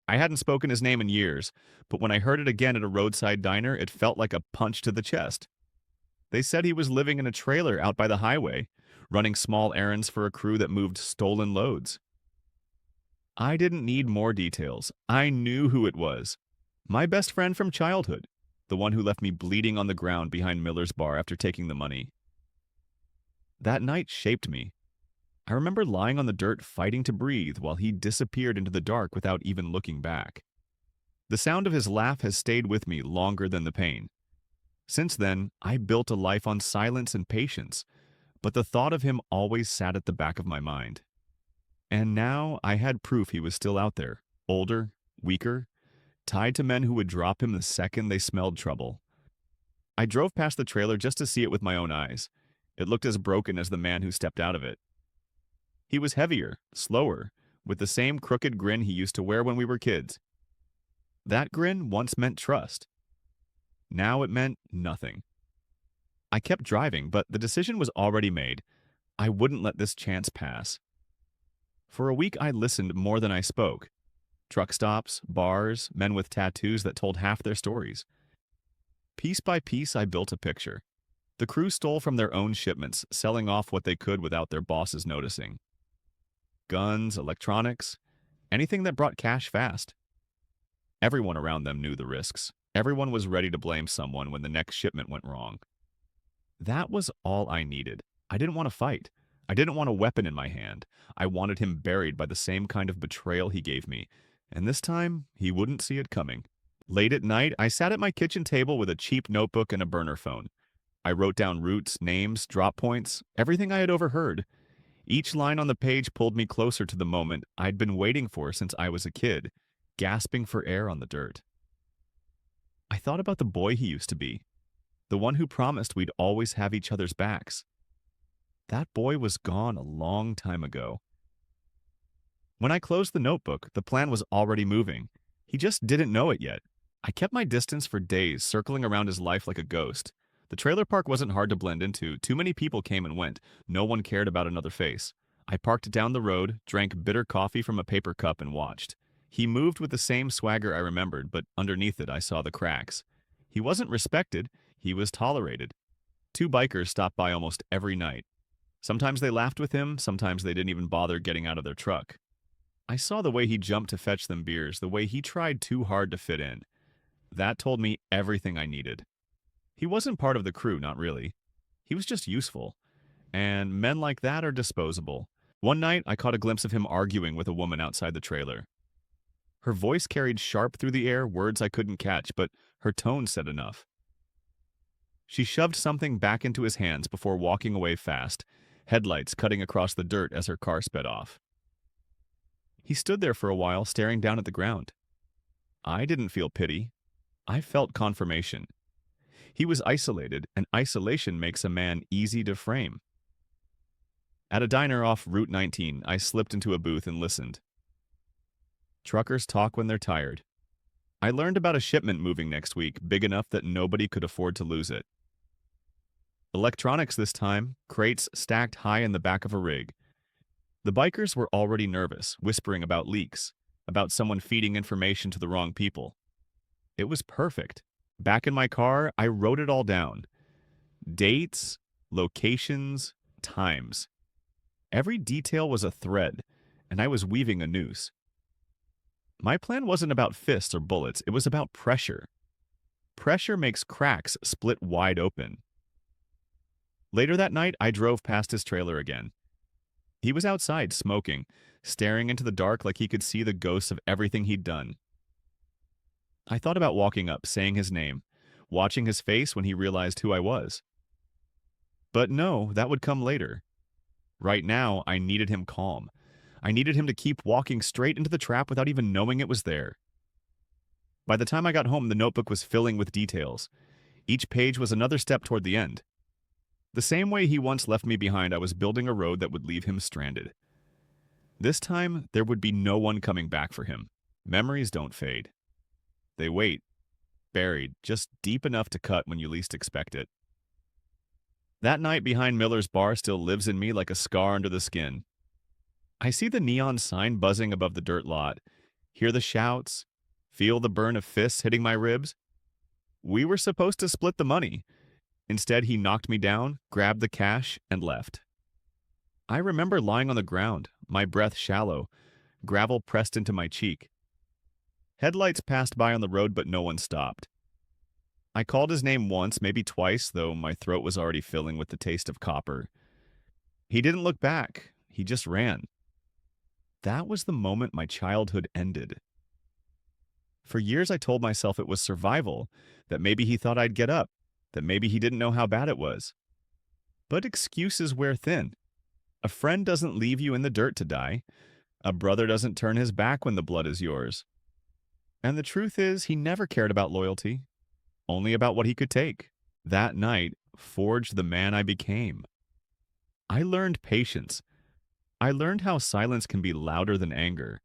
I hadn't spoken his name in years, but when I heard it again at a roadside diner, it felt like a punch to the chest. They said he was living in a trailer out by the highway, running small errands for a crew that moved stolen loads. I didn't need more details. I knew who it was. My best friend from childhood, the one who left me bleeding on the ground behind Miller's bar after taking the money. That night shaped me. I remember lying on the dirt fighting to breathe while he disappeared into the dark without even looking back. The sound of his laugh has stayed with me longer than the pain. Since then, I built a life on silence and patience, but the thought of him always sat at the back of my mind. And now I had proof he was still out there, older, weaker, tied to men who would drop him the second they smelled trouble. I drove past the trailer just to see it with my own eyes. It looked as broken as the man who stepped out of it. He was heavier, slower, with the same crooked grin he used to wear when we were kids. That grin once meant trust. Now it meant nothing. I kept driving, but the decision was already made. I wouldn't let this chance pass. For a week, I listened more than I spoke. Truck stops, bars, men with tattoos that told half their stories. Piece by piece, I built a picture. The crew stole from their own shipments, selling off what they could without their bosses noticing. Guns, electronics, anything that brought cash fast. Everyone around them knew the risks. Everyone was ready to blame someone when the next shipment went wrong. That was all I needed. I didn't want to fight. I didn't want a weapon in my hand. I wanted him buried by the same kind of betrayal he gave me, and this time he wouldn't see it coming. Late at night, I sat at my kitchen table with a cheap notebook and a burner phone. I wrote down routes, names, drop points, everything I had overheard. Each line on the page pulled me closer to the moment I'd been waiting for since I was a kid, gasping for air on the dirt. I thought about the boy he used to be, the one who promised we'd always have each other's backs. That boy was gone a long time ago. When I closed the notebook, the plan was already moving. He just didn't know it yet. I kept my distance for days, circling around his life like a ghost. The trailer park wasn't hard to blend into. Too many people came and went. No one cared about another face. I parked down the road, drank bitter coffee from a paper cup, and watched. He moved with the same swagger I remembered, but underneath it I saw the cracks. He wasn't respected, he was tolerated. Two bikers stopped by almost every night. Sometimes they laughed with him, sometimes they didn't even bother getting out of their truck. I saw the way he jumped to fetch them beers, the way he tried too hard to fit in. That told me everything I needed. He wasn't part of the crew, not really. He was just useful. And men like that are disposable. One night, I caught a glimpse of him arguing with a woman outside the trailer. Her voice carried sharp through the air, words I couldn't catch, but her tone said enough. She shoved something back into his hands before walking away fast, headlights cutting across the dirt as her car sped off. He stood there for a while, staring down at the ground. I didn't feel pity. I felt confirmation. He was isolated, and isolation makes a man easy to frame. At a diner off Route 19, I slipped into a booth and listened. Truckers talk when they're tired. I learned about a shipment moving next week, big enough that nobody could afford to lose it. Electronics this time, crates stacked high in the back of a rig. The bikers were already nervous, whispering about leaks, about someone feeding information to the wrong people. It was perfect. Back in my car, I wrote it all down. Dates, locations, times. Every detail was a thread, and I was weaving a noose. My plan wasn't about fists or bullets, it was about pressure. Pressure makes cracks split wide open. Later that night, I drove past his trailer again. He was outside, smoking, staring into the dark like he could see the ghosts of everything he'd done. I thought about walking up, saying his name, watching his face when he realized who I was. But no, that would come later. Right now, I needed him calm. I needed him to keep walking straight into the trap without even knowing it was there. By the time I got home, the notebook was filling with details. Each page was another step toward the end. The same way he once left me behind, I was building a road that would leave him stranded. This time, there would be no one coming back for him. Memories don't fade. They wait, buried, just deep enough to cut when you least expect it. That night behind Miller's bar still lives in me like a scar under the skin. I see the neon sign buzzing above the dirt lot. hear the shouts, feel the burn of fists hitting my ribs. We were supposed to split the money. Instead, he knocked me down, grabbed the cash, and left. I remember lying on the ground, my breath shallow, gravel pressed into my cheek. Headlights passed by on the road, but no one stopped. I called his name once, maybe twice, though my throat was already filling with the taste of copper. He didn't look back. He just ran. That was the moment my childhood ended. For years, I told myself it was survival, that maybe he thought I'd get up, that maybe he didn't know how bad it was. But excuses wear thin. A friend doesn't leave you in the dirt to die. A brother doesn't turn his back when the blood is yours. And the truth is, he never cared about loyalty, only about what he could take. That night forged the man I became. I learned patience. I learned how silence can be louder than anger.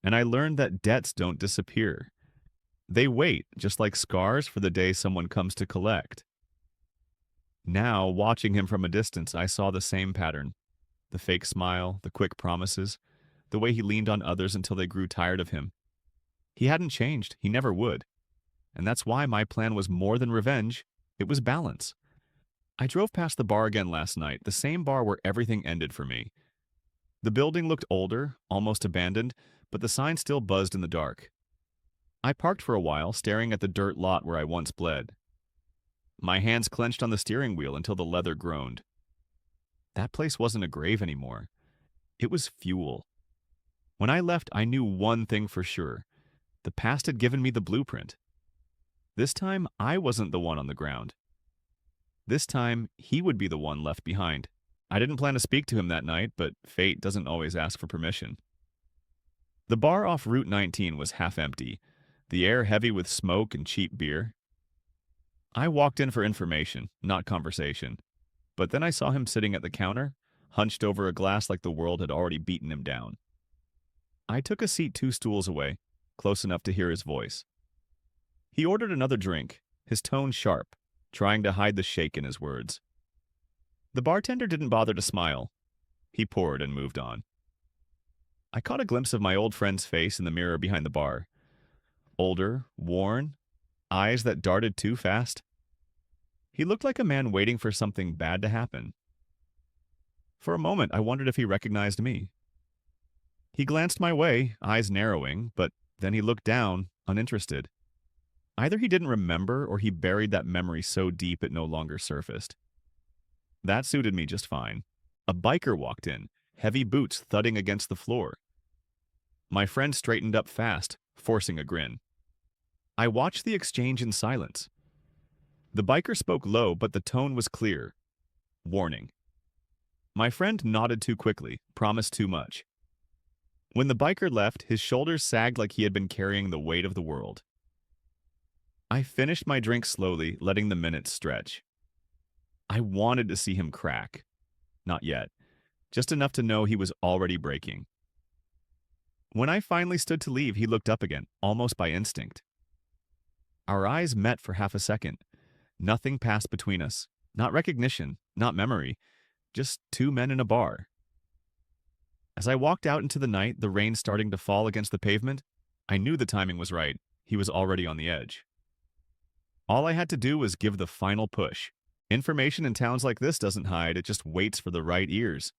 And I learned that debts don't disappear. They wait, just like scars, for the day someone comes to collect. Now, watching him from a distance, I saw the same pattern. The fake smile, the quick promises, the way he leaned on others until they grew tired of him. He hadn't changed. He never would. And that's why my plan was more than revenge. It was balance. I drove past the bar again last night, the same bar where everything ended for me. The building looked older, almost abandoned, but the sign still buzzed in the dark. I parked for a while, staring at the dirt lot where I once bled. My hands clenched on the steering wheel until the leather groaned. That place wasn't a grave anymore. It was fuel. When I left, I knew one thing for sure. The past had given me the blueprint. This time, I wasn't the one on the ground. This time, he would be the one left behind. I didn't plan to speak to him that night, but fate doesn't always ask for permission. The bar off Route 19 was half empty, the air heavy with smoke and cheap beer. I walked in for information, not conversation. But then I saw him sitting at the counter, hunched over a glass like the world had already beaten him down. I took a seat 2 stools away, close enough to hear his voice. He ordered another drink, his tone sharp, trying to hide the shake in his words. The bartender didn't bother to smile. He poured and moved on. I caught a glimpse of my old friend's face in the mirror behind the bar. Older, worn, eyes that darted too fast. He looked like a man waiting for something bad to happen. For a moment, I wondered if he recognized me. He glanced my way, eyes narrowing, but then he looked down, uninterested. Either he didn't remember or he buried that memory so deep it no longer surfaced. That suited me just fine. A biker walked in, heavy boots thudding against the floor. My friend straightened up fast, forcing a grin. I watched the exchange in silence. The biker spoke low, but the tone was clear. Warning. My friend nodded too quickly, promised too much. When the biker left, his shoulders sagged like he had been carrying the weight of the world. I finished my drink slowly, letting the minutes stretch. I wanted to see him crack. Not yet. Just enough to know he was already breaking. When I finally stood to leave, he looked up again, almost by instinct. Our eyes met for half a second. Nothing passed between us. Not recognition, not memory. Just 2 men in a bar. As I walked out into the night, the rain starting to fall against the pavement, I knew the timing was right. He was already on the edge. All I had to do was give the final push. Information in towns like this doesn't hide, it just waits for the right ears.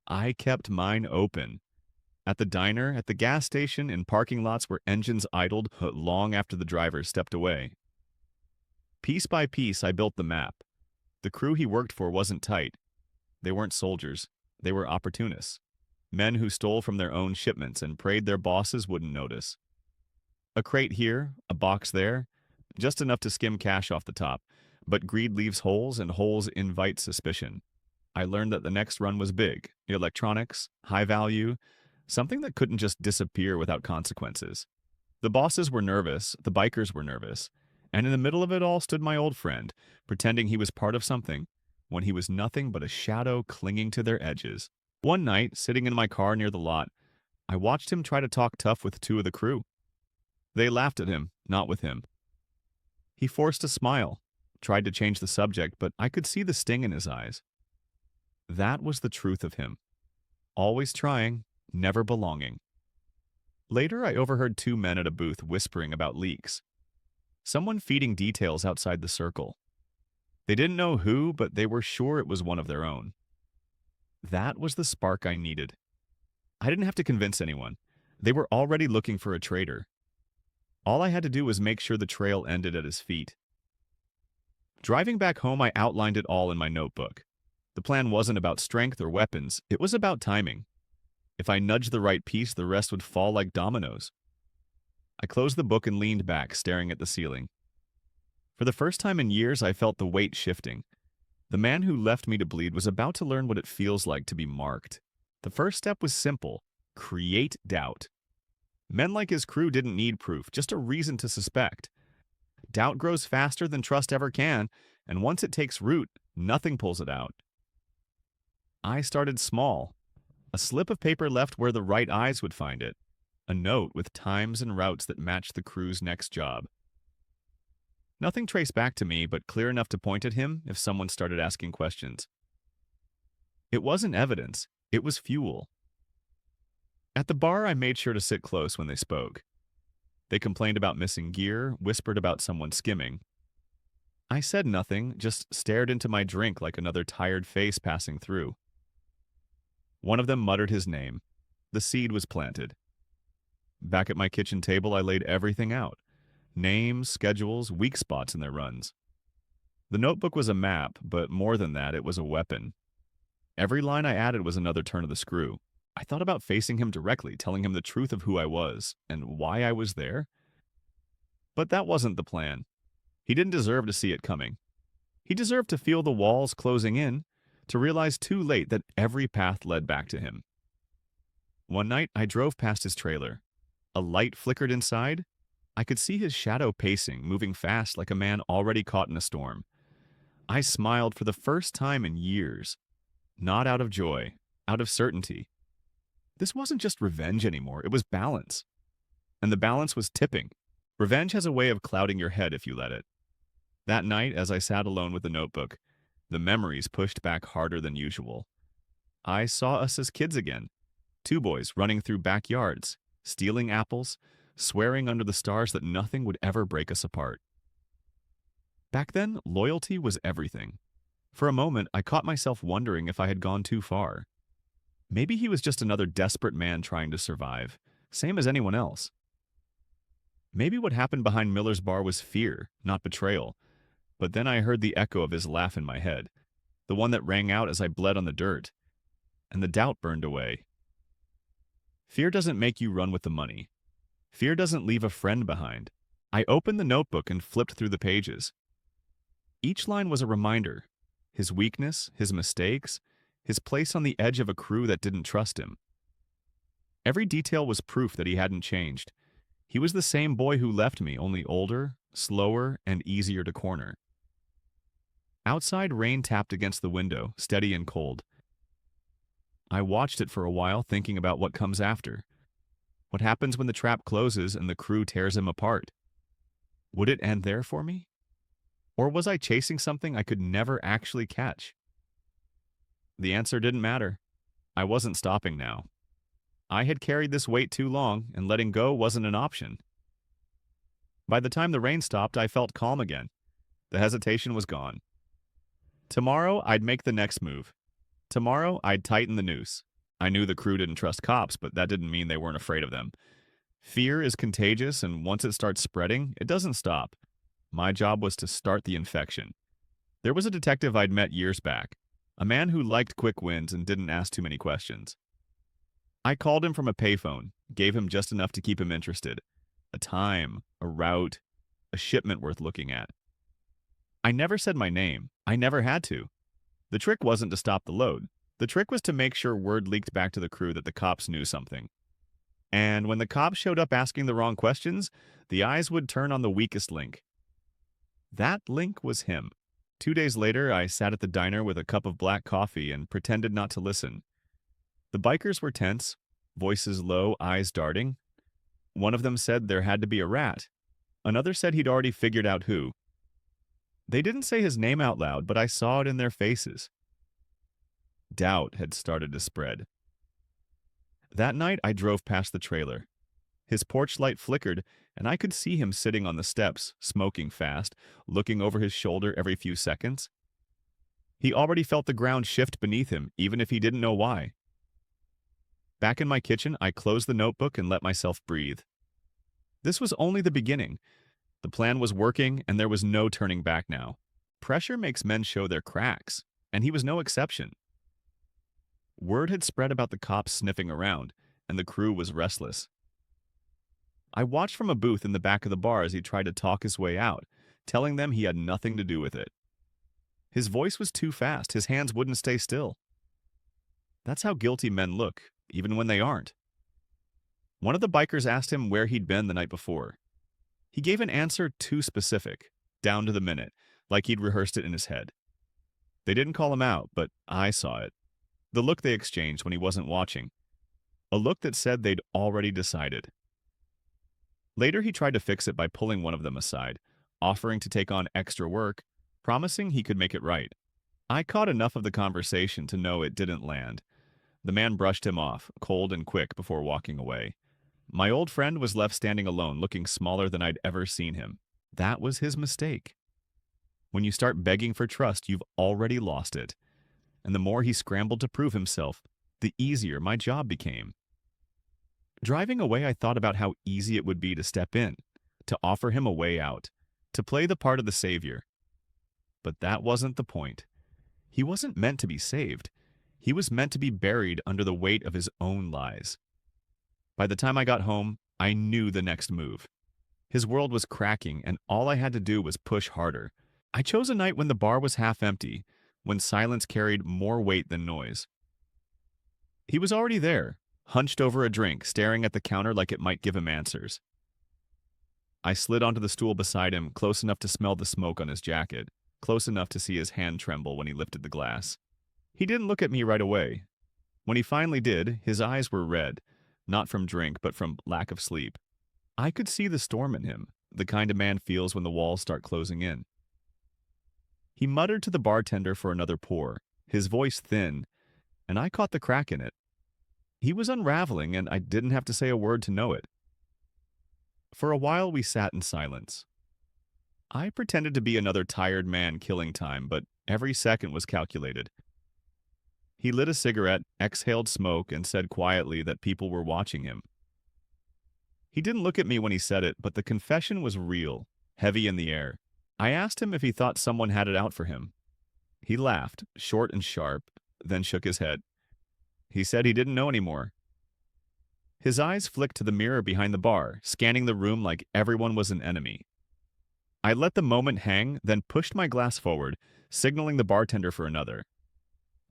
I kept mine open. At the diner, at the gas station, in parking lots where engines idled long after the drivers stepped away. Piece by piece, I built the map. The crew he worked for wasn't tight. They weren't soldiers. They were opportunists. Men who stole from their own shipments and prayed their bosses wouldn't notice. A crate here, a box there, just enough to skim cash off the top. But greed leaves holes, and holes invite suspicion. I learned that the next run was big. Electronics, high value, something that couldn't just disappear without consequences. The bosses were nervous, the bikers were nervous, and in the middle of it all stood my old friend, pretending he was part of something, when he was nothing but a shadow clinging to their edges. One night, sitting in my car near the lot, I watched him try to talk tough with 2 of the crew. They laughed at him, not with him. He forced a smile, tried to change the subject, but I could see the sting in his eyes. That was the truth of him. Always trying, never belonging. Later, I overheard two men at a booth whispering about leaks. Someone feeding details outside the circle. They didn't know who, but they were sure it was one of their own. That was the spark I needed. I didn't have to convince anyone. They were already looking for a traitor. All I had to do was make sure the trail ended at his feet. Driving back home, I outlined it all in my notebook. The plan wasn't about strength or weapons, it was about timing. If I nudged the right piece, the rest would fall like dominoes. I closed the book and leaned back, staring at the ceiling. For the first time in years, I felt the weight shifting. The man who left me to bleed was about to learn what it feels like to be marked. The first step was simple: create doubt. Men like his crew didn't need proof, just a reason to suspect. Doubt grows faster than trust ever can, and once it takes root, nothing pulls it out. I started small. A slip of paper left where the right eyes would find it. A note with times and routes that matched the crew's next job. Nothing traced back to me, but clear enough to point at him if someone started asking questions. It wasn't evidence, it was fuel. At the bar, I made sure to sit close when they spoke. They complained about missing gear, whispered about someone skimming. I said nothing, just stared into my drink like another tired face passing through. One of them muttered his name. The seed was planted. Back at my kitchen table, I laid everything out. Names, schedules, weak spots in their runs. The notebook was a map, but more than that, it was a weapon. Every line I added was another turn of the screw. I thought about facing him directly, telling him the truth of who I was and why I was there. But that wasn't the plan. He didn't deserve to see it coming. He deserved to feel the walls closing in, to realize too late that every path led back to him. One night, I drove past his trailer. A light flickered inside. I could see his shadow pacing, moving fast like a man already caught in a storm. I smiled for the first time in years. Not out of joy, out of certainty. This wasn't just revenge anymore, it was balance. And the balance was tipping. Revenge has a way of clouding your head if you let it. That night, as I sat alone with the notebook, the memories pushed back harder than usual. I saw us as kids again. Two boys running through backyards, stealing apples, swearing under the stars that nothing would ever break us apart. Back then, loyalty was everything. For a moment, I caught myself wondering if I had gone too far. Maybe he was just another desperate man trying to survive, same as anyone else. Maybe what happened behind Miller's bar was fear, not betrayal. But then I heard the echo of his laugh in my head, the one that rang out as I bled on the dirt, and the doubt burned away. Fear doesn't make you run with the money. Fear doesn't leave a friend behind. I opened the notebook and flipped through the pages. Each line was a reminder: his weakness, his mistakes, his place on the edge of a crew that didn't trust him. Every detail was proof that he hadn't changed. He was the same boy who left me, only older, slower, and easier to corner. Outside, rain tapped against the window, steady and cold. I watched it for a while, thinking about what comes after. What happens when the trap closes and the crew tears him apart? Would it end there for me? Or was I chasing something I could never actually catch? The answer didn't matter. I wasn't stopping now. I had carried this weight too long, and letting go wasn't an option. By the time the rain stopped, I felt calm again. The hesitation was gone. Tomorrow, I'd make the next move. Tomorrow, I'd tighten the noose. I knew the crew didn't trust cops, but that didn't mean they weren't afraid of them. Fear is contagious, and once it starts spreading, it doesn't stop. My job was to start the infection. There was a detective I'd met years back, a man who liked quick wins and didn't ask too many questions. I called him from a payphone, gave him just enough to keep him interested. A time, a route, a shipment worth looking at. I never said my name. I never had to. The trick wasn't to stop the load. The trick was to make sure word leaked back to the crew that the cops knew something. And when the cops showed up asking the wrong questions, the eyes would turn on the weakest link. That link was him. 2 days later, I sat at the diner with a cup of black coffee and pretended not to listen. The bikers were tense, voices low, eyes darting. One of them said there had to be a rat. Another said he'd already figured out who. They didn't say his name out loud, but I saw it in their faces. Doubt had started to spread. That night, I drove past the trailer. His porch light flickered, and I could see him sitting on the steps, smoking fast, looking over his shoulder every few seconds. He already felt the ground shift beneath him, even if he didn't know why. Back in my kitchen, I closed the notebook and let myself breathe. This was only the beginning. The plan was working, and there was no turning back now. Pressure makes men show their cracks, and he was no exception. Word had spread about the cops sniffing around, and the crew was restless. I watched from a booth in the back of the bar as he tried to talk his way out, telling them he had nothing to do with it. His voice was too fast, his hands wouldn't stay still. That's how guilty men look, even when they aren't. One of the bikers asked him where he'd been the night before. He gave an answer too specific, down to the minute, like he'd rehearsed it in his head. They didn't call him out, but I saw it. The look they exchanged when he wasn't watching. A look that said they'd already decided. Later, he tried to fix it by pulling one of them aside, offering to take on extra work, promising he could make it right. I caught enough of the conversation to know it didn't land. The man brushed him off, cold and quick, before walking away. My old friend was left standing alone, looking smaller than I'd ever seen him. That was his mistake. When you start begging for trust, you've already lost it. And the more he scrambled to prove himself, the easier my job became. Driving away, I thought about how easy it would be to step in, to offer him a way out, to play the part of the savior. But that wasn't the point. He wasn't meant to be saved. He was meant to be buried under the weight of his own lies. By the time I got home, I knew the next move. His world was cracking, and all I had to do was push harder. I chose a night when the bar was half empty, when silence carried more weight than noise. He was already there, hunched over a drink, staring at the counter like it might give him answers. I slid onto the stool beside him, close enough to smell the smoke on his jacket, close enough to see his hand tremble when he lifted the glass. He didn't look at me right away. When he finally did, his eyes were red, not from drink, but from lack of sleep. I could see the storm in him, the kind a man feels when the walls start closing in. He muttered to the bartender for another pour, his voice thin, and I caught the crack in it. He was unraveling, and I didn't have to say a word to know it. For a while, we sat in silence. I pretended to be another tired man killing time, but every second was calculated. He lit a cigarette, exhaled smoke, and said quietly that people were watching him. He didn't look at me when he said it, but the confession was real, heavy in the air. I asked him if he thought someone had it out for him. He laughed, short and sharp, then shook his head. He said he didn't know anymore. His eyes flicked to the mirror behind the bar, scanning the room like everyone was an enemy. I let the moment hang, then pushed my glass forward, signaling the bartender for another.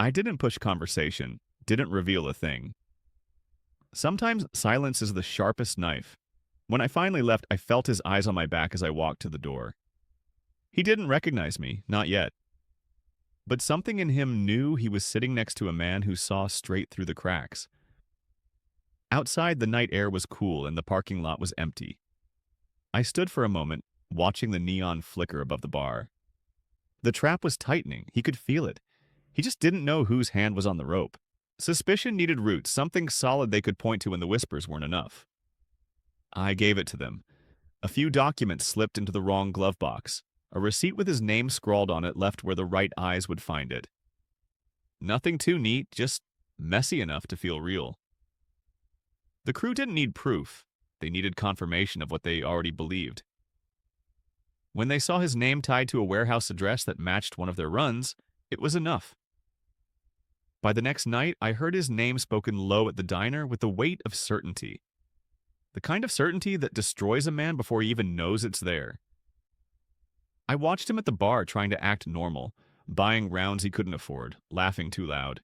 I didn't push conversation, didn't reveal a thing. Sometimes silence is the sharpest knife. When I finally left, I felt his eyes on my back as I walked to the door. He didn't recognize me, not yet. But something in him knew he was sitting next to a man who saw straight through the cracks. Outside, the night air was cool and the parking lot was empty. I stood for a moment, watching the neon flicker above the bar. The trap was tightening. He could feel it. He just didn't know whose hand was on the rope. Suspicion needed roots, something solid they could point to when the whispers weren't enough. I gave it to them. A few documents slipped into the wrong glove box. A receipt with his name scrawled on it left where the right eyes would find it. Nothing too neat, just messy enough to feel real. The crew didn't need proof. They needed confirmation of what they already believed. When they saw his name tied to a warehouse address that matched one of their runs, it was enough. By the next night, I heard his name spoken low at the diner with the weight of certainty. The kind of certainty that destroys a man before he even knows it's there. I watched him at the bar trying to act normal, buying rounds he couldn't afford, laughing too loud.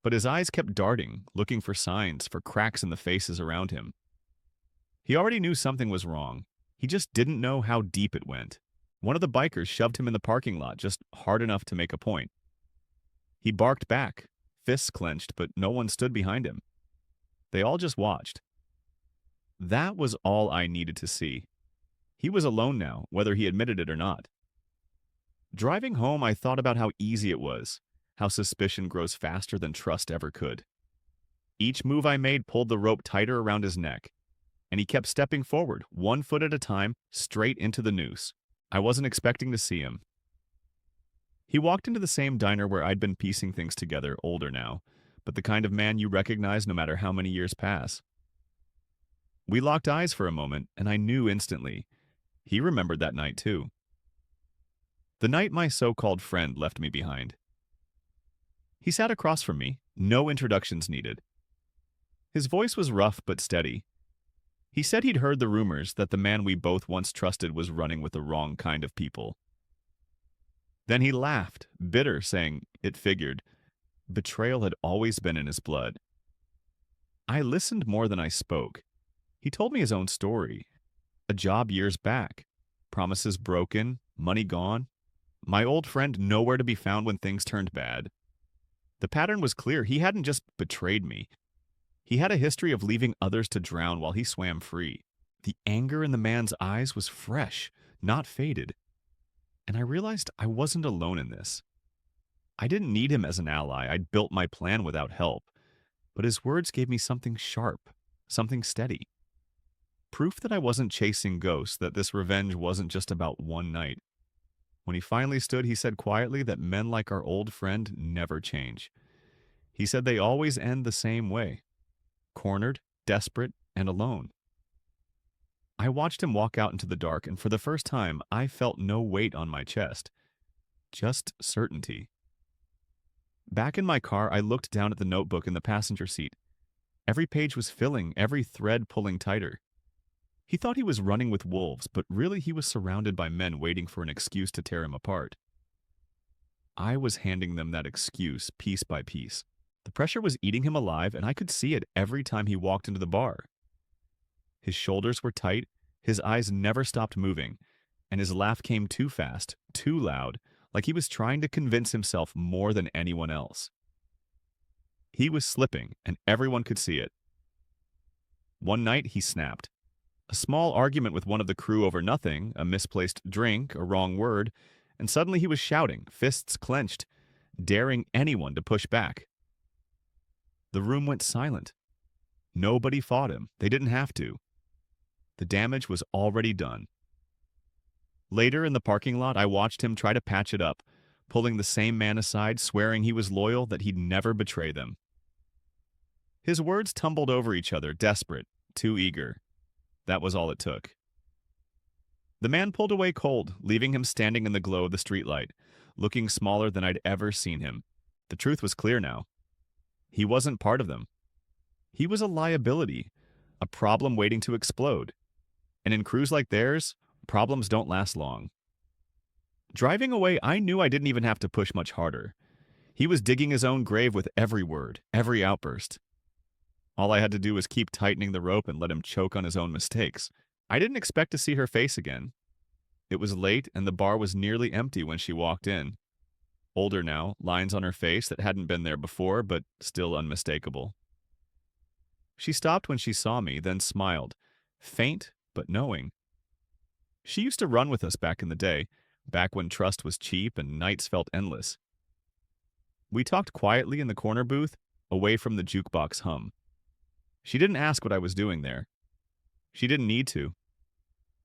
But his eyes kept darting, looking for signs, for cracks in the faces around him. He already knew something was wrong. He just didn't know how deep it went. One of the bikers shoved him in the parking lot just hard enough to make a point. He barked back, fists clenched, but no one stood behind him. They all just watched. That was all I needed to see. He was alone now, whether he admitted it or not. Driving home, I thought about how easy it was, how suspicion grows faster than trust ever could. Each move I made pulled the rope tighter around his neck. and he kept stepping forward, 1 foot at a time, straight into the noose. I wasn't expecting to see him. He walked into the same diner where I'd been piecing things together, older now, but the kind of man you recognize no matter how many years pass. We locked eyes for a moment, and I knew instantly. He remembered that night, too. The night my so-called friend left me behind. He sat across from me, no introductions needed. His voice was rough but steady. He said he'd heard the rumors that the man we both once trusted was running with the wrong kind of people. Then he laughed, bitter, saying, it figured. Betrayal had always been in his blood. I listened more than I spoke. He told me his own story. A job years back. Promises broken, money gone. My old friend nowhere to be found when things turned bad. The pattern was clear. He hadn't just betrayed me. He had a history of leaving others to drown while he swam free. The anger in the man's eyes was fresh, not faded. And I realized I wasn't alone in this. I didn't need him as an ally. I'd built my plan without help. But his words gave me something sharp, something steady. Proof that I wasn't chasing ghosts, that this revenge wasn't just about one night. When he finally stood, he said quietly that men like our old friend never change. He said they always end the same way. Cornered, desperate, and alone. I watched him walk out into the dark, and for the first time, I felt no weight on my chest. Just certainty. Back in my car, I looked down at the notebook in the passenger seat. Every page was filling, every thread pulling tighter. He thought he was running with wolves, but really he was surrounded by men waiting for an excuse to tear him apart. I was handing them that excuse piece by piece. The pressure was eating him alive, and I could see it every time he walked into the bar. His shoulders were tight, his eyes never stopped moving, and his laugh came too fast, too loud, like he was trying to convince himself more than anyone else. He was slipping, and everyone could see it. One night, he snapped. A small argument with one of the crew over nothing, a misplaced drink, a wrong word, and suddenly he was shouting, fists clenched, daring anyone to push back. The room went silent. Nobody fought him. They didn't have to. The damage was already done. Later in the parking lot, I watched him try to patch it up, pulling the same man aside, swearing he was loyal, that he'd never betray them. His words tumbled over each other, desperate, too eager. That was all it took. The man pulled away cold, leaving him standing in the glow of the streetlight, looking smaller than I'd ever seen him. The truth was clear now. He wasn't part of them. He was a liability, a problem waiting to explode. And in crews like theirs, problems don't last long. Driving away, I knew I didn't even have to push much harder. He was digging his own grave with every word, every outburst. All I had to do was keep tightening the rope and let him choke on his own mistakes. I didn't expect to see her face again. It was late, and the bar was nearly empty when she walked in. Older now, lines on her face that hadn't been there before, but still unmistakable. She stopped when she saw me, then smiled, faint but knowing. She used to run with us back in the day, back when trust was cheap and nights felt endless. We talked quietly in the corner booth, away from the jukebox hum. She didn't ask what I was doing there. She didn't need to.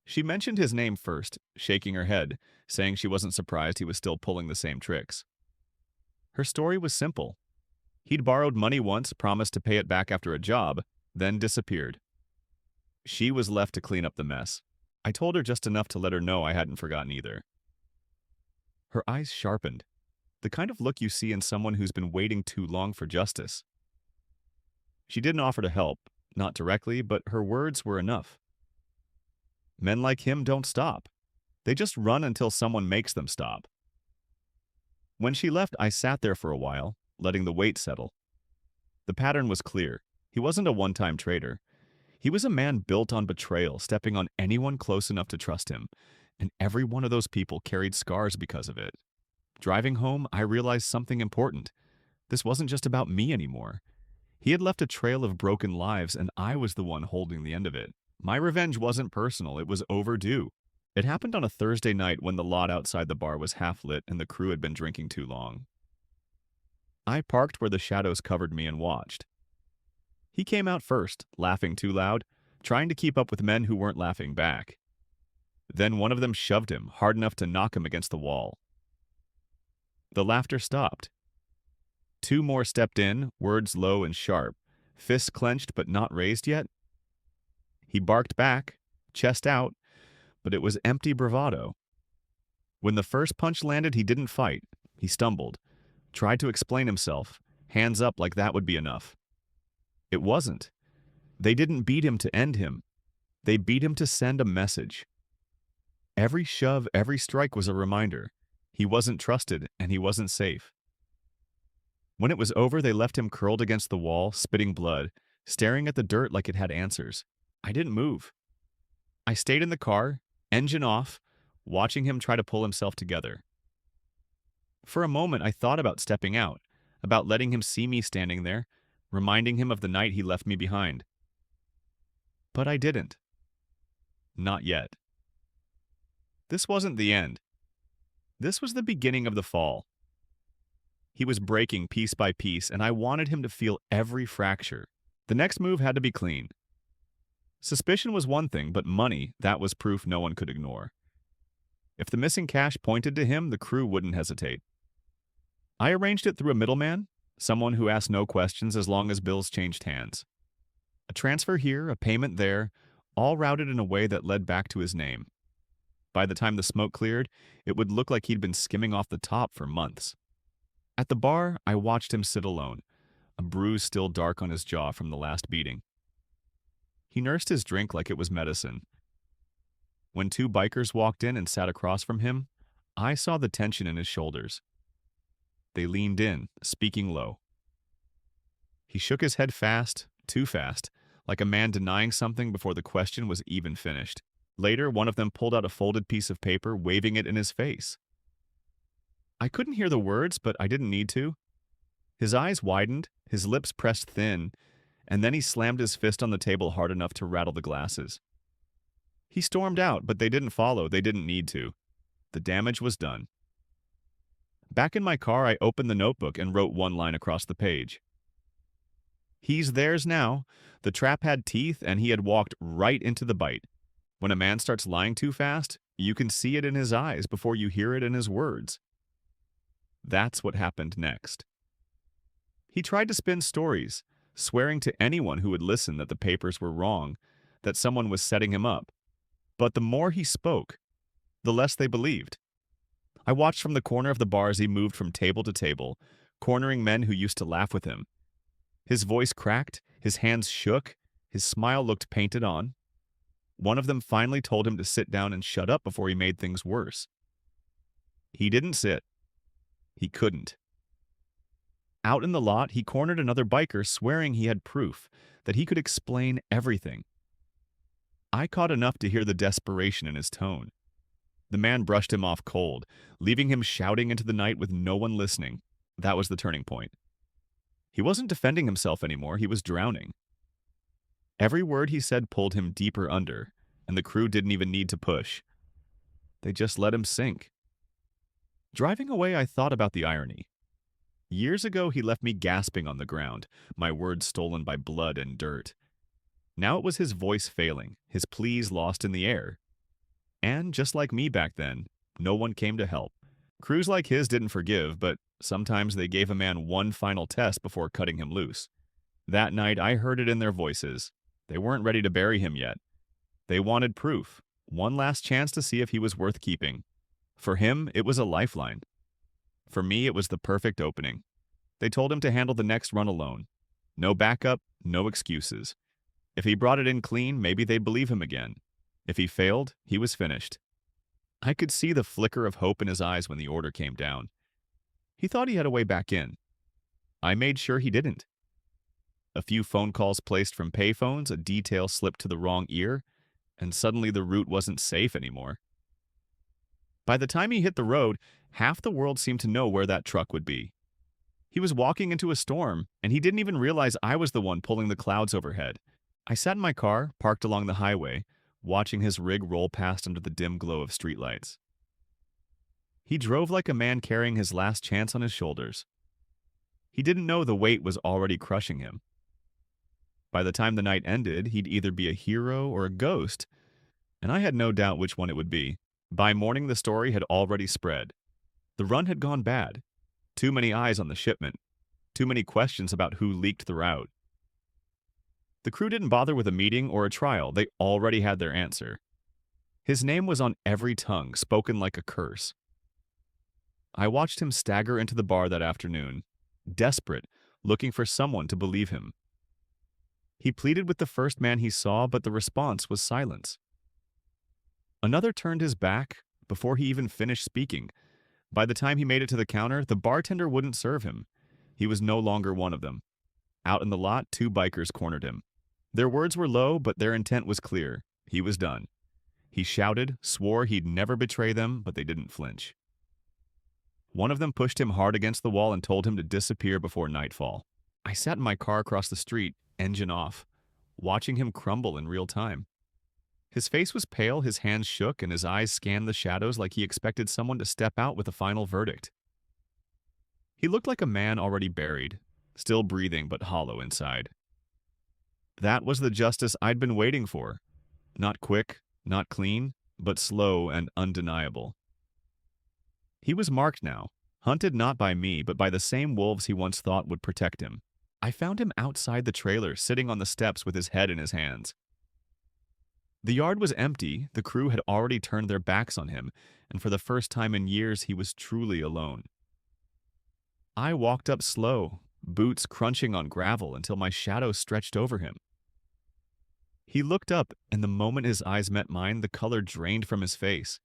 She mentioned his name first, shaking her head, saying she wasn't surprised he was still pulling the same tricks. Her story was simple. He'd borrowed money once, promised to pay it back after a job, then disappeared. She was left to clean up the mess. I told her just enough to let her know I hadn't forgotten either. Her eyes sharpened, the kind of look you see in someone who's been waiting too long for justice. She didn't offer to help, not directly, but her words were enough. Men like him don't stop. They just run until someone makes them stop. When she left, I sat there for a while, letting the weight settle. The pattern was clear. He wasn't a one-time traitor. He was a man built on betrayal, stepping on anyone close enough to trust him, and every one of those people carried scars because of it. Driving home, I realized something important. This wasn't just about me anymore. He had left a trail of broken lives, and I was the one holding the end of it. My revenge wasn't personal, it was overdue. It happened on a Thursday night when the lot outside the bar was half lit and the crew had been drinking too long. I parked where the shadows covered me and watched. He came out first, laughing too loud, trying to keep up with men who weren't laughing back. Then one of them shoved him hard enough to knock him against the wall. The laughter stopped. Two more stepped in, words low and sharp, fists clenched but not raised yet. He barked back, chest out, but it was empty bravado. When the first punch landed, he didn't fight. He stumbled, tried to explain himself, hands up like that would be enough. It wasn't. They didn't beat him to end him. They beat him to send a message. Every shove, every strike was a reminder. He wasn't trusted, and he wasn't safe. When it was over, they left him curled against the wall, spitting blood, staring at the dirt like it had answers. I didn't move. I stayed in the car, engine off, watching him try to pull himself together. For a moment, I thought about stepping out, about letting him see me standing there, reminding him of the night he left me behind. But I didn't. Not yet. This wasn't the end. This was the beginning of the fall. He was breaking piece by piece, and I wanted him to feel every fracture. The next move had to be clean. Suspicion was one thing, but money, that was proof no one could ignore. If the missing cash pointed to him, the crew wouldn't hesitate. I arranged it through a middleman, someone who asked no questions as long as bills changed hands. A transfer here, a payment there, all routed in a way that led back to his name. By the time the smoke cleared, it would look like he'd been skimming off the top for months. At the bar, I watched him sit alone, a bruise still dark on his jaw from the last beating. He nursed his drink like it was medicine. When two bikers walked in and sat across from him, I saw the tension in his shoulders. They leaned in, speaking low. He shook his head fast, too fast, like a man denying something before the question was even finished. Later, one of them pulled out a folded piece of paper, waving it in his face. I couldn't hear the words, but I didn't need to. His eyes widened, his lips pressed thin, and then he slammed his fist on the table hard enough to rattle the glasses. He stormed out, but they didn't follow. They didn't need to. The damage was done. Back in my car, I opened the notebook and wrote one line across the page. He's theirs now. The trap had teeth, and he had walked right into the bite. When a man starts lying too fast, you can see it in his eyes before you hear it in his words. That's what happened next. He tried to spin stories, swearing to anyone who would listen that the papers were wrong, that someone was setting him up. But the more he spoke, the less they believed. I watched from the corner of the bar as he moved from table to table, cornering men who used to laugh with him. His voice cracked, his hands shook, his smile looked painted on. One of them finally told him to sit down and shut up before he made things worse. He didn't sit. He couldn't. Out in the lot, he cornered another biker, swearing he had proof, that he could explain everything. I caught enough to hear the desperation in his tone. The man brushed him off cold, leaving him shouting into the night with no one listening. That was the turning point. He wasn't defending himself anymore, he was drowning. Every word he said pulled him deeper under, and the crew didn't even need to push. They just let him sink. Driving away, I thought about the irony. Years ago, he left me gasping on the ground, my words stolen by blood and dirt. Now it was his voice failing, his pleas lost in the air. And, just like me back then, no one came to help. Crews like his didn't forgive, but sometimes they gave a man one final test before cutting him loose. That night, I heard it in their voices. They weren't ready to bury him yet. They wanted proof, one last chance to see if he was worth keeping. For him, it was a lifeline. For me, it was the perfect opening. They told him to handle the next run alone. No backup, no excuses. If he brought it in clean, maybe they'd believe him again. If he failed, he was finished. I could see the flicker of hope in his eyes when the order came down. He thought he had a way back in. I made sure he didn't. A few phone calls placed from payphones, a detail slipped to the wrong ear, and suddenly the route wasn't safe anymore. By the time he hit the road, half the world seemed to know where that truck would be. He was walking into a storm, and he didn't even realize I was the one pulling the clouds overhead. I sat in my car, parked along the highway, watching his rig roll past under the dim glow of streetlights. He drove like a man carrying his last chance on his shoulders. He didn't know the weight was already crushing him. By the time the night ended, he'd either be a hero or a ghost, and I had no doubt which one it would be. By morning, the story had already spread. The run had gone bad. Too many eyes on the shipment. Too many questions about who leaked the route. The crew didn't bother with a meeting or a trial. They already had their answer. His name was on every tongue, spoken like a curse. I watched him stagger into the bar that afternoon, desperate, looking for someone to believe him. He pleaded with the first man he saw, but the response was silence. Another turned his back before he even finished speaking. By the time he made it to the counter, the bartender wouldn't serve him. He was no longer one of them. Out in the lot, two bikers cornered him. Their words were low, but their intent was clear. He was done. He shouted, swore he'd never betray them, but they didn't flinch. One of them pushed him hard against the wall and told him to disappear before nightfall. I sat in my car across the street, engine off, watching him crumble in real time. His face was pale, his hands shook, and his eyes scanned the shadows like he expected someone to step out with a final verdict. He looked like a man already buried, still breathing but hollow inside. That was the justice I'd been waiting for. Not quick, not clean, but slow and undeniable. He was marked now, hunted not by me, but by the same wolves he once thought would protect him. I found him outside the trailer, sitting on the steps with his head in his hands. The yard was empty, the crew had already turned their backs on him, and for the first time in years he was truly alone. I walked up slow, boots crunching on gravel until my shadow stretched over him. He looked up, and the moment his eyes met mine, the color drained from his face.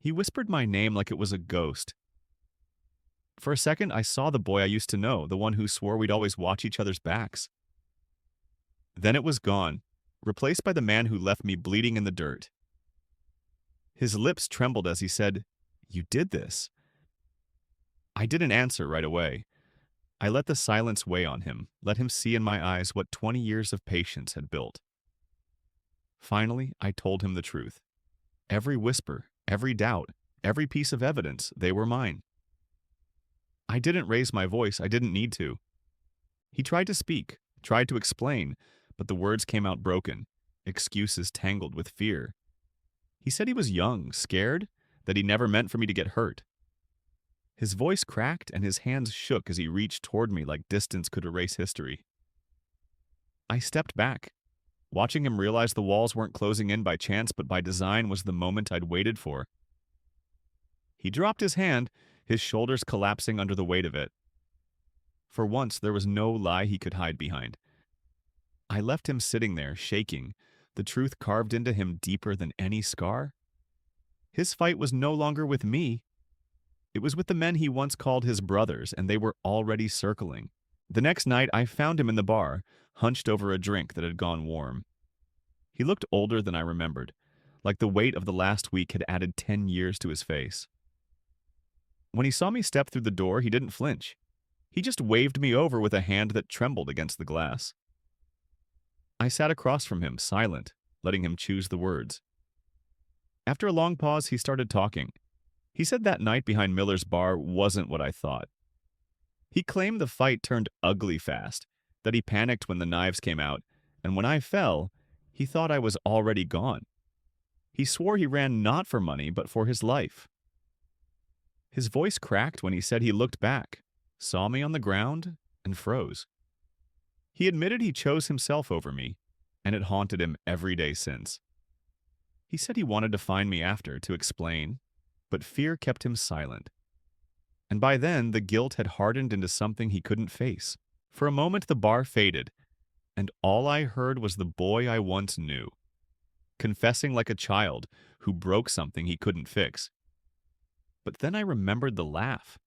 He whispered my name like it was a ghost. For a second, I saw the boy I used to know, the one who swore we'd always watch each other's backs. Then it was gone, replaced by the man who left me bleeding in the dirt. His lips trembled as he said, "You did this." I didn't answer right away. I let the silence weigh on him, let him see in my eyes what 20 years of patience had built. Finally, I told him the truth. Every whisper, every doubt, every piece of evidence, they were mine. I didn't raise my voice, I didn't need to. He tried to speak, tried to explain, but the words came out broken, excuses tangled with fear. He said he was young, scared, that he never meant for me to get hurt. His voice cracked and his hands shook as he reached toward me like distance could erase history. I stepped back. Watching him realize the walls weren't closing in by chance but by design was the moment I'd waited for. He dropped his hand, his shoulders collapsing under the weight of it. For once, there was no lie he could hide behind. I left him sitting there, shaking, the truth carved into him deeper than any scar. His fight was no longer with me. It was with the men he once called his brothers, and they were already circling. The next night, I found him in the bar, hunched over a drink that had gone warm. He looked older than I remembered, like the weight of the last week had added 10 years to his face. When he saw me step through the door, he didn't flinch. He just waved me over with a hand that trembled against the glass. I sat across from him, silent, letting him choose the words. After a long pause, he started talking. He said that night behind Miller's bar wasn't what I thought. He claimed the fight turned ugly fast, that he panicked when the knives came out, and when I fell, he thought I was already gone. He swore he ran not for money, but for his life. His voice cracked when he said he looked back, saw me on the ground, and froze. He admitted he chose himself over me, and it haunted him every day since. He said he wanted to find me after, to explain, but fear kept him silent. And by then, the guilt had hardened into something he couldn't face. For a moment, the bar faded, and all I heard was the boy I once knew, confessing like a child who broke something he couldn't fix. But then I remembered the laugh,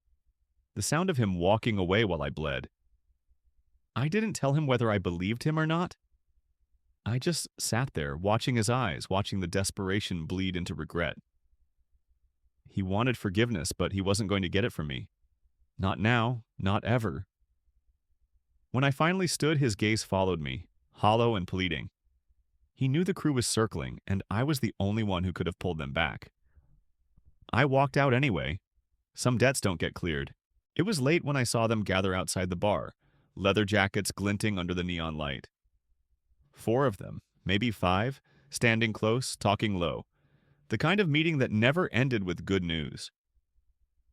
the sound of him walking away while I bled. I didn't tell him whether I believed him or not. I just sat there, watching his eyes, watching the desperation bleed into regret. He wanted forgiveness, but he wasn't going to get it from me. Not now, not ever. When I finally stood, his gaze followed me, hollow and pleading. He knew the crew was circling, and I was the only one who could have pulled them back. I walked out anyway. Some debts don't get cleared. It was late when I saw them gather outside the bar, leather jackets glinting under the neon light. 4 of them, maybe 5, standing close, talking low. The kind of meeting that never ended with good news.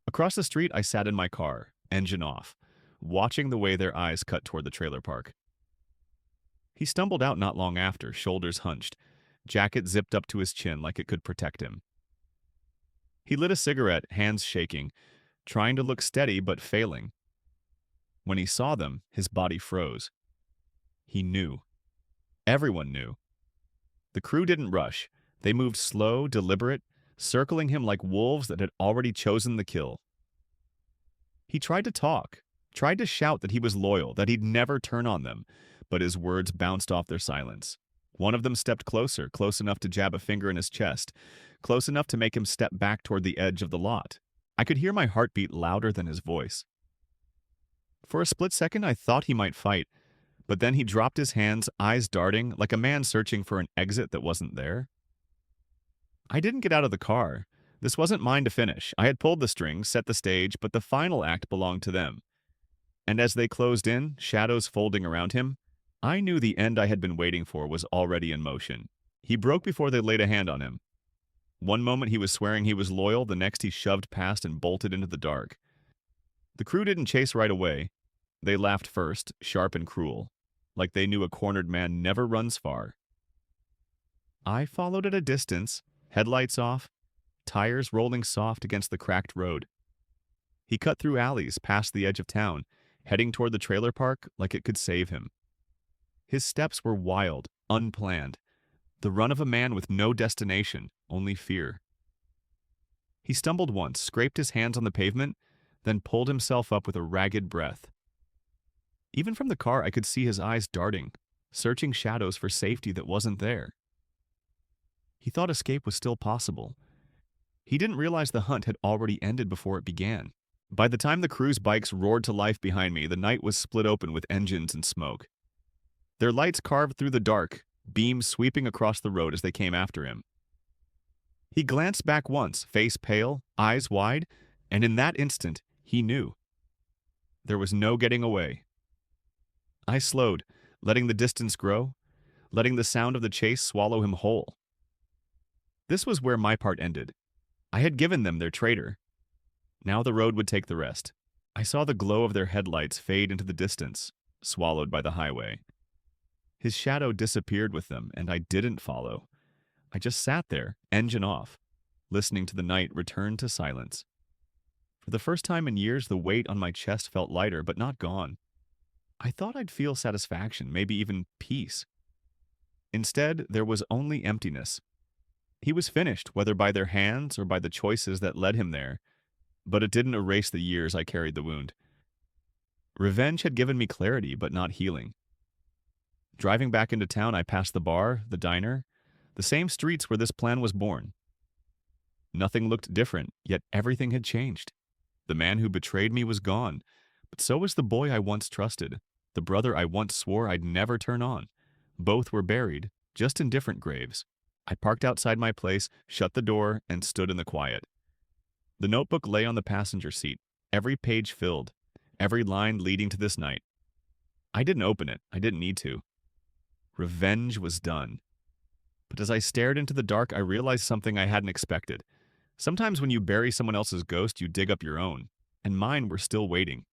Across the street, I sat in my car, engine off, watching the way their eyes cut toward the trailer park. He stumbled out not long after, shoulders hunched, jacket zipped up to his chin like it could protect him. He lit a cigarette, hands shaking, trying to look steady but failing. When he saw them, his body froze. He knew. Everyone knew. The crew didn't rush. They moved slow, deliberate, circling him like wolves that had already chosen the kill. He tried to talk, tried to shout that he was loyal, that he'd never turn on them, but his words bounced off their silence. One of them stepped closer, close enough to jab a finger in his chest, close enough to make him step back toward the edge of the lot. I could hear my heartbeat louder than his voice. For a split second, I thought he might fight, but then he dropped his hands, eyes darting, like a man searching for an exit that wasn't there. I didn't get out of the car. This wasn't mine to finish. I had pulled the strings, set the stage, but the final act belonged to them. And as they closed in, shadows folding around him, I knew the end I had been waiting for was already in motion. He broke before they laid a hand on him. One moment he was swearing he was loyal, the next he shoved past and bolted into the dark. The crew didn't chase right away. They laughed first, sharp and cruel, like they knew a cornered man never runs far. I followed at a distance, headlights off, tires rolling soft against the cracked road. He cut through alleys, past the edge of town, heading toward the trailer park like it could save him. His steps were wild, unplanned, the run of a man with no destination, only fear. He stumbled once, scraped his hands on the pavement, then pulled himself up with a ragged breath. Even from the car, I could see his eyes darting, searching shadows for safety that wasn't there. He thought escape was still possible. He didn't realize the hunt had already ended before it began. By the time the crew's bikes roared to life behind me, the night was split open with engines and smoke. Their lights carved through the dark, beams sweeping across the road as they came after him. He glanced back once, face pale, eyes wide, and in that instant, he knew. There was no getting away. I slowed, letting the distance grow, letting the sound of the chase swallow him whole. This was where my part ended. I had given them their traitor. Now the road would take the rest. I saw the glow of their headlights fade into the distance, swallowed by the highway. His shadow disappeared with them, and I didn't follow. I just sat there, engine off, listening to the night return to silence. For the first time in years, the weight on my chest felt lighter, but not gone. I thought I'd feel satisfaction, maybe even peace. Instead, there was only emptiness. He was finished, whether by their hands or by the choices that led him there, but it didn't erase the years I carried the wound. Revenge had given me clarity, but not healing. Driving back into town, I passed the bar, the diner, the same streets where this plan was born. Nothing looked different, yet everything had changed. The man who betrayed me was gone, but so was the boy I once trusted, the brother I once swore I'd never turn on. Both were buried, just in different graves. I parked outside my place, shut the door, and stood in the quiet. The notebook lay on the passenger seat, every page filled, every line leading to this night. I didn't open it. I didn't need to. Revenge was done. But as I stared into the dark, I realized something I hadn't expected. Sometimes when you bury someone else's ghost, you dig up your own, and mine were still waiting.